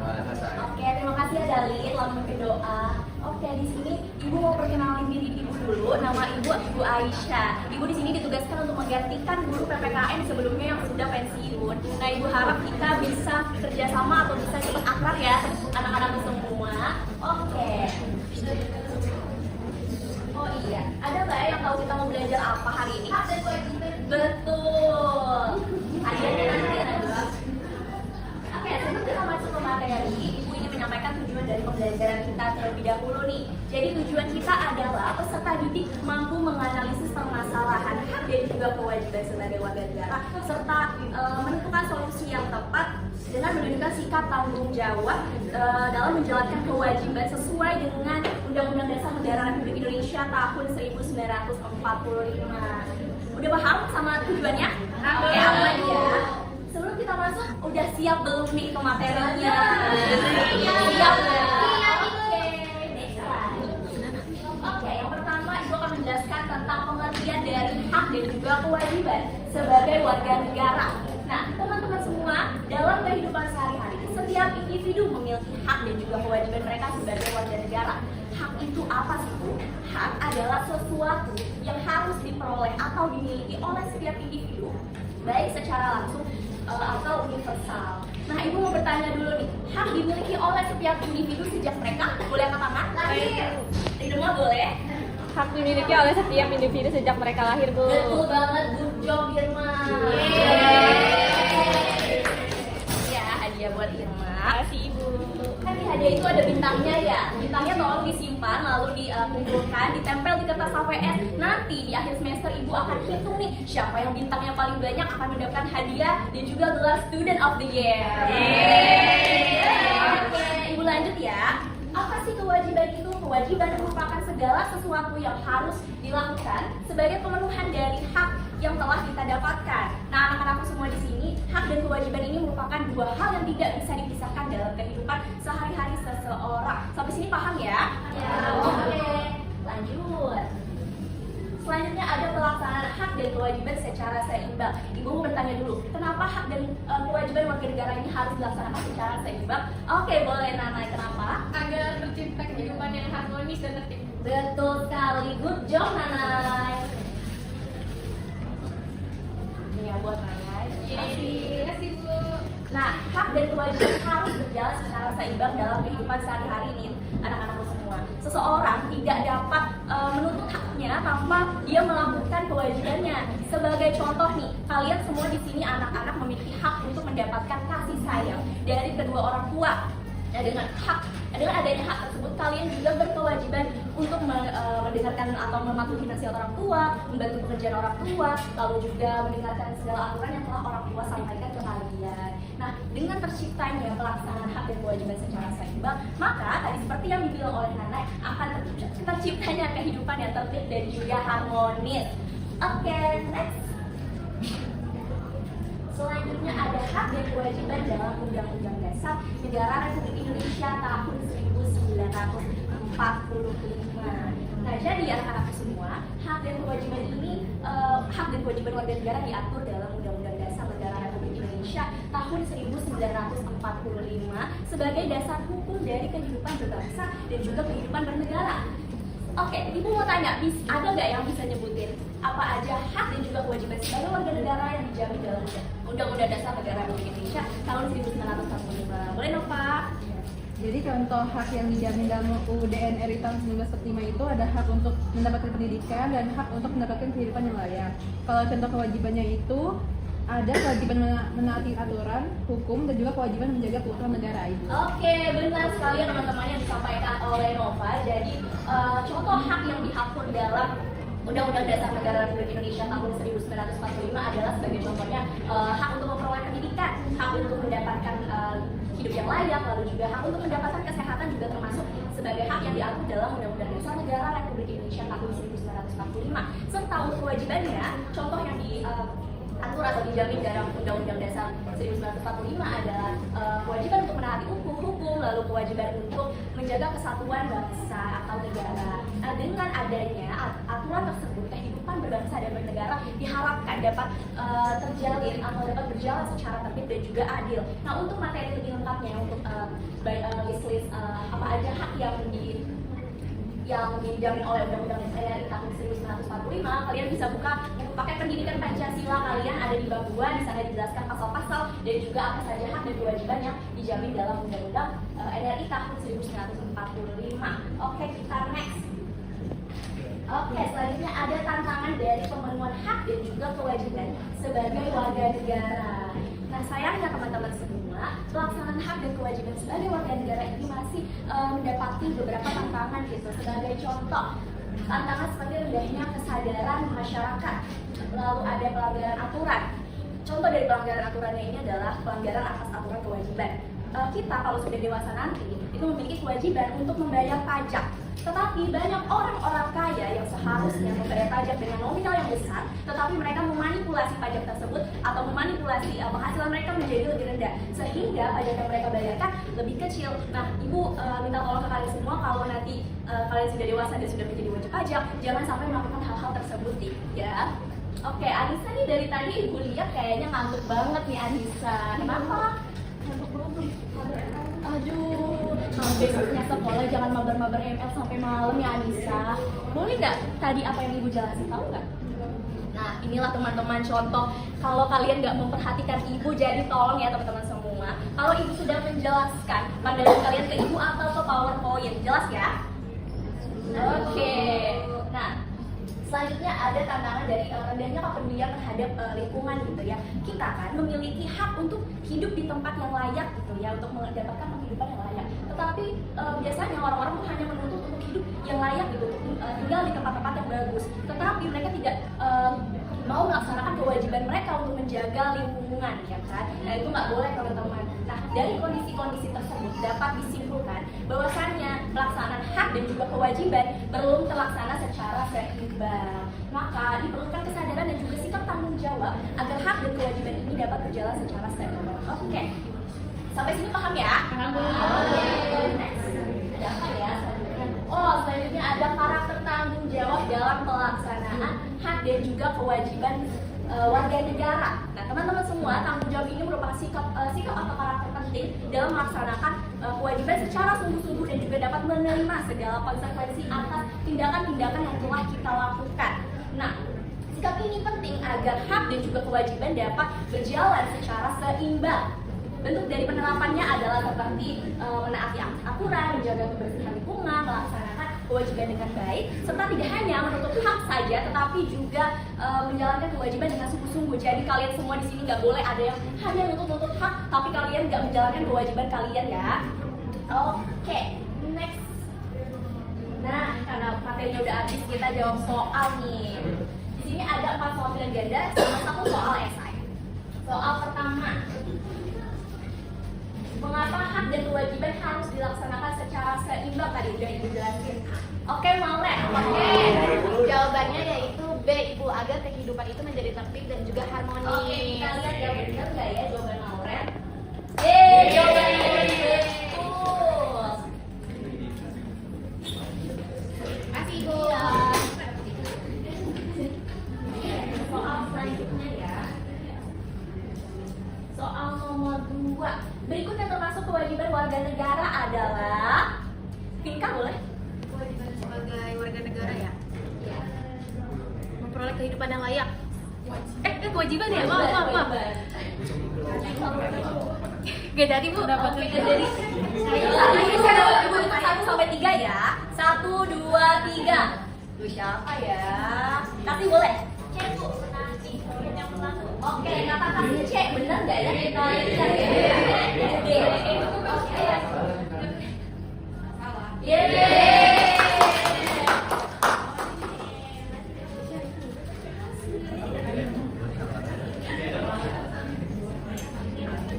Semangat selesai. Oke, terima kasih ya Dalin, langsung ke doa. Oke, di sini Ibu mau perkenalin diri Ibu dulu. Nama Ibu Aisyah. Ibu di sini ditugaskan untuk menggantikan guru PPKN sebelumnya yang sudah pensiun. Nah, Ibu harap kita bisa kerjasama atau bisa cepat akrab ya anak-anak semua. Oke. Oh iya, ada nggak ya yang tahu kita mau belajar apa hari ini? Betul. Hadiahnya nanti ada. Oke, sebelum kita masuk ke materi, Ibu ingin menyampaikan tujuan dari pembelajaran kita terlebih dahulu nih. Jadi tujuan kita adalah peserta didik mampu menganalisis permasalahan hak dan juga kewajiban sebagai warga negara, serta menentukan solusi yang tepat dengan menunjukkan sikap tanggung jawab dalam menjalankan kewajiban sesuai dengan Undang-Undang Dasar Negara Republik Indonesia tahun 1945. Udah paham sama tujuannya? Oke, aman ya. Sebelum kita masuk, udah siap belum nih ke materinya? Siap ya? Oke, next slide. Oke, yang pertama Ibu akan menjelaskan tentang pengertian dari hak dan juga kewajiban sebagai warga negara. Nah, teman-teman semua, dalam kehidupan sehari-hari, setiap individu memiliki hak dan juga kewajiban mereka sebagai warga negara. Hak itu apa sih, Bu? Hak adalah sesuatu yang harus diperoleh atau dimiliki oleh setiap individu, baik secara langsung atau universal. Nah, Ibu mau bertanya dulu nih, hak dimiliki oleh setiap individu sejak mereka boleh angkat tangan? Lahir. Di rumah boleh? Hak dimiliki oleh setiap individu sejak mereka lahir, Bu. Betul banget, good job Irma. Ya, hadiah buat Irma. Makasih, Ibu. Kan di hadiah itu ada bintangnya ya. Bintangnya tolong disimpan lalu dikumpulkan, ditempel di kertas HVS. Nanti di akhir semester Ibu akan hitung nih siapa yang bintangnya paling banyak akan mendapatkan hadiah dan juga gelar Student of the Year. Oke, Ibu lanjut ya. Apa sih kewajiban itu? Kewajiban merupakan segala sesuatu yang harus dilakukan sebagai pemenuhan dari hak yang telah kita dapatkan. Nah, anak-anakku semua di sini, hak dan kewajiban ini merupakan dua hal yang tidak bisa dipisahkan dalam kehidupan sehari-hari seseorang. Sampai sini paham ya? Ya. Oke, lanjut. Selanjutnya ada pelaksanaan hak dan kewajiban secara seimbang. Ibu mau bertanya dulu, kenapa hak dan kewajiban warga negara ini harus dilaksanakan secara seimbang? Oke, boleh Nanai, kenapa? Agar tercipta kehidupan yang harmonis dan tertib. Betul sekali, good job Nanai. Ini ya buat Nanai. Terima kasih, Bu. Nah, hak dan kewajiban harus berjalan secara seimbang dalam kehidupan sehari-hari ini, anak-anakku semua. Seseorang tidak dapat menuntut haknya tanpa dia melakukan kewajibannya. Sebagai contoh nih, kalian semua di sini anak-anak memiliki hak untuk mendapatkan kasih sayang dari kedua orang tua. Nah, dengan adanya hak tersebut, kalian juga berkewajiban untuk mendengarkan atau mematuhi nasihat orang tua, membantu pekerjaan orang tua, lalu juga mendengarkan segala aturan yang telah orang tua sampaikan ke kalian. Nah, dengan terciptanya pelaksanaan hak dan kewajiban secara seimbang, maka tadi seperti yang dibilang oleh Nanai, akan terciptanya kehidupan yang tertib dan juga harmonis. Oke, next. Selanjutnya ada hak dan kewajiban dalam Undang-Undang Dasar Negara Republik Indonesia tahun 1945. Nah, jadi anak-anak semua, hak dan kewajiban ini, hak dan kewajiban warga negara diatur dalam Undang-Undang Dasar Negara Republik Indonesia tahun 1945 sebagai dasar hukum dari kehidupan berbangsa dan juga kehidupan bernegara. Oke, Ibu mau tanya, ada nggak yang bisa nyebutin apa aja hak dan juga kewajiban sebagai warga negara yang dijamin dalam Undang-Undang Dasar Negara Republik Indonesia tahun 1945? Boleh dong, Pak? Jadi contoh hak yang dijamin dalam UUD NRI tahun 1945 itu ada hak untuk mendapatkan pendidikan dan hak untuk mendapatkan kehidupan yang layak. Kalau contoh kewajibannya itu ada kewajiban menaati aturan, hukum, dan juga kewajiban menjaga keutuhan negara itu. Oke, benar sekali teman-teman yang disampaikan oleh Nova. Jadi contoh hak yang diatur dalam Undang-Undang Dasar Negara Republik Indonesia tahun 1945 adalah sebagai contohnya hak untuk memperoleh pendidikan, hak untuk mendapatkan hidup yang layak, lalu juga hak untuk mendapatkan kesehatan juga termasuk sebagai hak yang diatur dalam Undang-Undang Dasar Negara Republik Indonesia tahun 1945. Serta untuk kewajibannya, contoh yang diatur atau dijamin dalam Undang-Undang Dasar 1945 adalah kewajiban untuk menaati hukum, lalu kewajiban untuk menjaga kesatuan bangsa atau negara. Nah, dengan adanya aturan tersebut, kehidupan berbangsa dan bernegara diharapkan dapat terjalin atau dapat berjalan secara tertib dan juga adil. Nah, untuk materi lebih lengkapnya, untuk list apa aja hak yang dijamin oleh Undang-Undang NRI tahun 1945. Kalian bisa buka buku paket pendidikan Pancasila kalian, ada di bab 2. Di sana dijelaskan pasal-pasal dan juga apa saja hak dan kewajiban yang dijamin dalam Undang-Undang NRI tahun 1945. Oke, kita next. Oke, selanjutnya ada tantangan dari pemenuhan hak dan juga kewajiban sebagai warga negara. Nah, sayangnya teman-teman semua, pelaksanaan hak dan kewajiban sebagai warga negara ini masih mendapati beberapa tantangan gitu. Sebagai contoh, tantangan seperti rendahnya kesadaran masyarakat, lalu ada pelanggaran aturan. Contoh dari pelanggaran aturannya ini adalah pelanggaran atas aturan kewajiban. Kita kalau sudah dewasa nanti itu memiliki kewajiban untuk membayar pajak. Tetapi banyak orang-orang kaya yang seharusnya membayar pajak dengan nominal yang besar, tetapi mereka memanipulasi pajak tersebut atau memanipulasi penghasilan mereka menjadi lebih rendah, sehingga pajak yang mereka bayarkan lebih kecil. Nah, Ibu minta tolong ke kalian semua, kalau nanti kalian sudah dewasa dan sudah menjadi wajib pajak, jangan sampai melakukan hal-hal tersebut nih, ya. Oke, Anissa nih dari tadi Ibu lihat kayaknya ngantuk banget nih Anissa. Kenapa? Aduh, besoknya sekolah jangan mabar-mabar ML sampai malam ya Anissa. Boleh nggak tadi apa yang Ibu jelasin, tahu nggak? Nah, inilah teman-teman contoh kalau kalian nggak memperhatikan Ibu, jadi tolong ya teman-teman semua. Kalau Ibu sudah menjelaskan pandangan kalian ke Ibu atau ke PowerPoint, jelas ya? Oke. Nah, selanjutnya ada tantangan dari rendahnya kepedulian terhadap lingkungan gitu ya. Kita kan memiliki hak untuk hidup di tempat yang layak gitu ya, untuk mendapatkan penghidupan yang layak. Tetapi biasanya orang-orang tuh hanya menuntut untuk hidup yang layak gitu, untuk tinggal di tempat-tempat yang bagus. Tetapi mereka tidak mau melaksanakan kewajiban mereka untuk menjaga lingkungan, ya kan? Nah, itu nggak boleh teman-teman. Nah, dari kondisi-kondisi tersebut dapat disimpulkan bahwasannya pelaksanaan hak dan juga kewajiban belum terlaksana secara seimbang. Maka diperlukan kesadaran dan juga sikap tanggung jawab agar hak dan kewajiban ini dapat berjalan secara seimbang. Oke, sampai sini paham ya? Paham. Next, ada apa ya selanjutnya? Oh, selanjutnya ada karakter tanggung jawab dalam pelaksanaan hak dan juga kewajiban warga negara. Nah, teman-teman semua, tanggung jawab ini merupakan sikap atau karakter penting dalam melaksanakan kewajiban secara sungguh-sungguh dan juga dapat menerima segala konsekuensi atas tindakan-tindakan yang telah kita lakukan. Nah, sikap ini penting agar hak dan juga kewajiban dapat berjalan secara seimbang. Bentuk dari penerapannya adalah seperti menaati aturan, menjaga kebersihan lingkungan, melaksanakan kewajiban dengan baik, serta tidak hanya menuntut hak saja, tetapi juga menjalankan kewajiban dengan sungguh-sungguh. Jadi kalian semua di sini nggak boleh ada yang hanya nuntut hak, tapi kalian nggak menjalankan kewajiban kalian ya. Oke, next. Nah, karena materinya udah habis, kita jawab soal nih. Di sini ada 4 soal pilihan ganda sama 1 soal esai. Soal pertama, mengapa hak dan kewajiban harus dilaksanakan secara seimbang? Tadi udah Ibu jelasin. Oke, Maulek. Oke. Jawabannya yaitu B, Ibu, agar kehidupan itu menjadi tertib dan juga harmoni. Oke, kita lihat yang benar nggak ya jawaban Maulek? Yeay, jawabannya betul. Masih, Ibu. Soal selanjutnya ya. Soal nomor 2. Berikut yang termasuk kewajiban warga negara adalah, Pinka boleh? Kewajiban sebagai warga negara ya? Memperoleh kehidupan yang layak. Kewajiban ya? Maaf. Gak jadi, Bu. Dapat dari Ibu 1 sampai 3 ya. 1, 2, 3. Tuh siapa ya? Kasih boleh? Cek Bu. Oke, kata kasih cek benar nggak ya? Kita lihat ya. Oke. Yeay.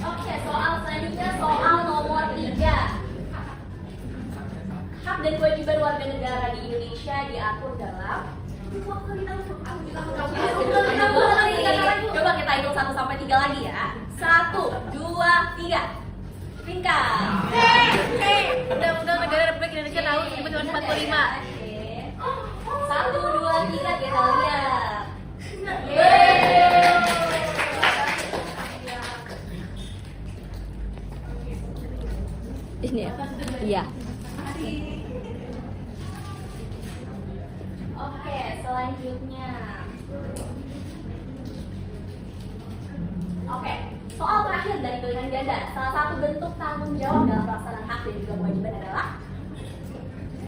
Oke, soal selanjutnya soal nomor 3. Hak dan kewajiban warga negara di Indonesia diatur dalam. Coba kita hitung 1 sampai 3 lagi ya. 1, 2, 3. Pinka. Undang-Undang Negara Republik Indonesia tahun 1945. 1, 2, 3 kita lihat. Ini ya. Iya. Oke, selanjutnya. Oke, soal terakhir dari pilihan ganda. Salah satu bentuk tanggung jawab dalam pelaksanaan hak dan juga kewajiban adalah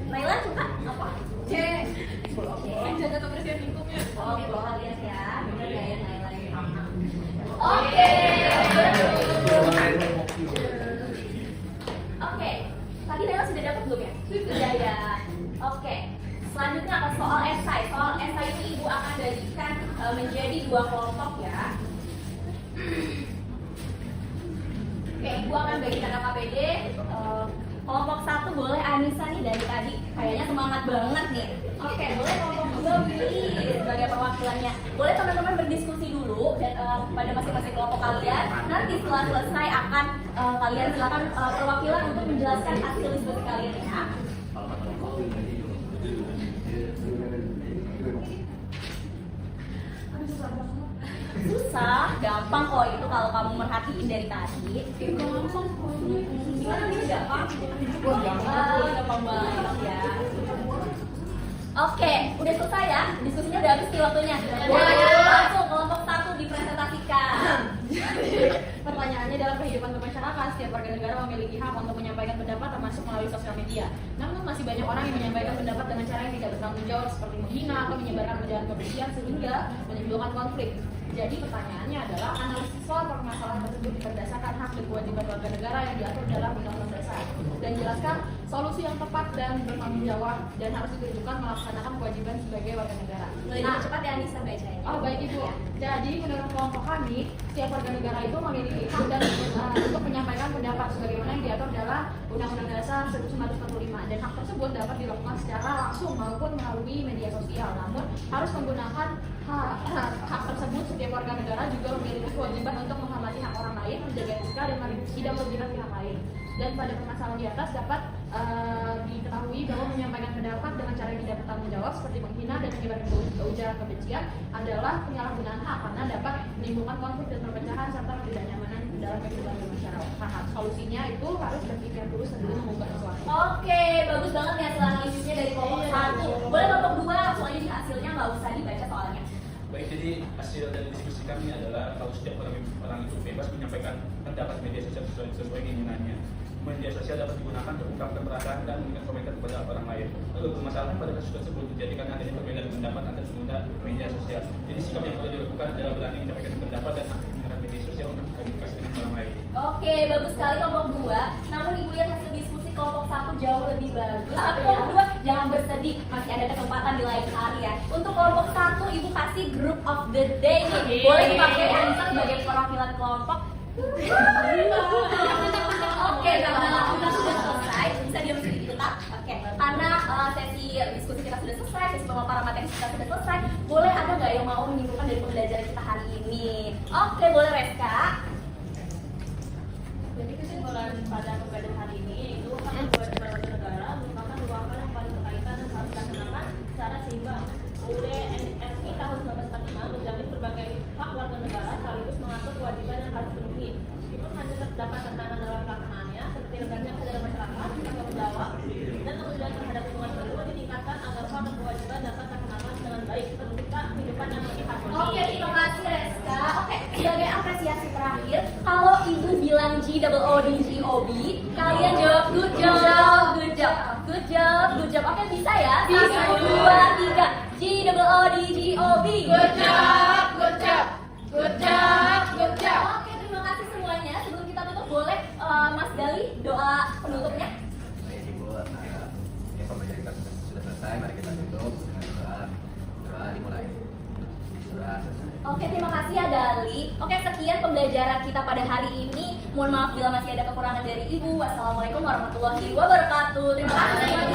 Naila suka apa? C. Oke. Jaga kebersihan lingkungan. Oke, bawa lihat ya. Bener gak ya Naila ini? Oke. Oke. Tadi Naila sudah dapat belum ya? Sudah ya. Oke. Selanjutnya apa soal esai? Soal esai ini Ibu akan bagikan menjadi 2 kelompok ya. Oke, Ibu akan bagikan KKPD. Kelompok 1 boleh Anissa nih dari tadi. Kayaknya semangat banget nih. Oke, boleh kelompok 2 Willy sebagai perwakilannya. Boleh teman-teman berdiskusi dulu dan pada masing-masing kelompok kalian. Nanti setelah selesai akan kalian silakan perwakilan untuk menjelaskan hasil diskusi kalian ya. Susah, gampang kok itu kalau kamu merhatiin dari tadi. Gimana nih gampang? Gampang banget ya. Oke, udah selesai ya? Diskusinya udah habis nih waktunya. Langsung kelompok 1 dipresentasikan. Pertanyaannya dalam kehidupan bermasyarakat, setiap warga negara memiliki hak untuk menyampaikan pendapat termasuk melalui sosial media. Namun masih banyak orang yang menyampaikan pendapat dengan cara yang tidak bertanggung jawab seperti menghina atau menyebarkan ujaran kebencian sehingga menimbulkan konflik. Jadi pertanyaannya adalah analisis soal permasalahan tersebut berdasarkan hak dan kewajiban warga negara yang diatur dalam Undang-Undang Dasar dan jelaskan solusi yang tepat dan bertanggung jawab dan harus ditujukan melaksanakan kewajiban sebagai warga negara. Nah, cepat ya Anissa bacanya. Oh baik Ibu. Jadi menurut kelompok kami, setiap warga negara itu memiliki hak dan untuk menyampaikan pendapat sebagaimana yang diatur dalam Undang-Undang Dasar 1945 dan hak tersebut dapat dilakukan secara langsung maupun melalui media sosial. Namun harus menggunakan hak tersebut, setiap warga negara juga memiliki kewajiban untuk menghormati hak orang lain, menjaga etika dan tidak merugikan pihak lain. Dan pada permasalahan di atas dapat diketahui bahwa menyampaikan pendapat dengan cara yang tidak bertanggung jawab seperti menghina dan menyebarkan ujaran kebencian adalah penyalahgunaan hak karena dapat menimbulkan konflik dan perpecahan serta ketidaknyamanan dalam kehidupan bermasyarakat. Solusinya itu harus berpikir dulu sebelum mengubah sesuatu. Oke, bagus banget ya analisisnya dari kelompok 1. Boleh kelompok 2 langsung aja di hasilnya, nggak usah dibaca soalnya. Baik, jadi hasil dari diskusi kami adalah kalau setiap orang itu bebas menyampaikan pendapat media sosial sesuai keinginannya. Media sosial dapat digunakan untuk mengungkapkan perasaan dan memberikan komentar kepada orang lain. Lalu permasalahan pada kasus tersebut menjadikan adanya perbedaan pendapat antar pengguna media sosial. Jadi sikap yang perlu dilakukan adalah berani menyampaikan pendapat dan aktif menggunakan media sosial untuk komunikasi dengan orang lain. Oke, bagus sekali kelompok 2. Namun Ibu lihat hasil diskusi kelompok 1 jauh lebih bagus. Tapi kelompok 2 jangan bersedih, masih ada kesempatan di lain hari ya. Untuk kelompok 1 Ibu kasih group of the day nih. Boleh dipakai Anissa sebagai perwakilan kelompok. Oke, karena kita sudah selesai, bisa diam sedikit tetap. Oke, karena sesi diskusi kita sudah selesai, sesi pemaparan materi kita sudah selesai. Boleh ada nggak yang mau menyimpulkan dari pembelajaran kita hari ini? Oke, boleh Reska. Jadi kesimpulan pada pembelajaran hari ini yaitu hak kewajiban warga negara merupakan dua hal yang paling berkaitan dan harus dilaksanakan secara seimbang. UUD NRI tahun 1945 menjamin berbagai hak warga negara sekaligus mengatur kewajiban yang harus dipenuhi. Meskipun hanya terdapat tantangan dalam pelaksanaannya seperti rendahnya kesadaran masyarakat tanggung jawab dan kepedulian terhadap lingkungan tersebut ditingkatkan agar hak dan kewajiban dapat terlaksana dengan baik tercipta kehidupan yang lebih harmonis. Oke, terima kasih Reska. Oke, sebagai apresiasi terakhir, kalau Ibu bilang GOOD, kalian jawab good job, good job, good job, good job. Oke, bisa ya? 1, 2, 3. GOOD. Good job, good job, good job, good job. Oke, terima kasih semuanya. Sebelum kita tutup, boleh Mas Dali doa penutupnya? Baik Ibu, ya pembelajaran kita sudah selesai. Mari kita tutup dengan doa dimulai. Doa selesai. Oke, terima kasih ya Dali. Oke, sekian pembelajaran kita pada hari ini. Mohon maaf bila masih ada kekurangan dari Ibu. Wassalamualaikum warahmatullahi wabarakatuh. Terima kasih.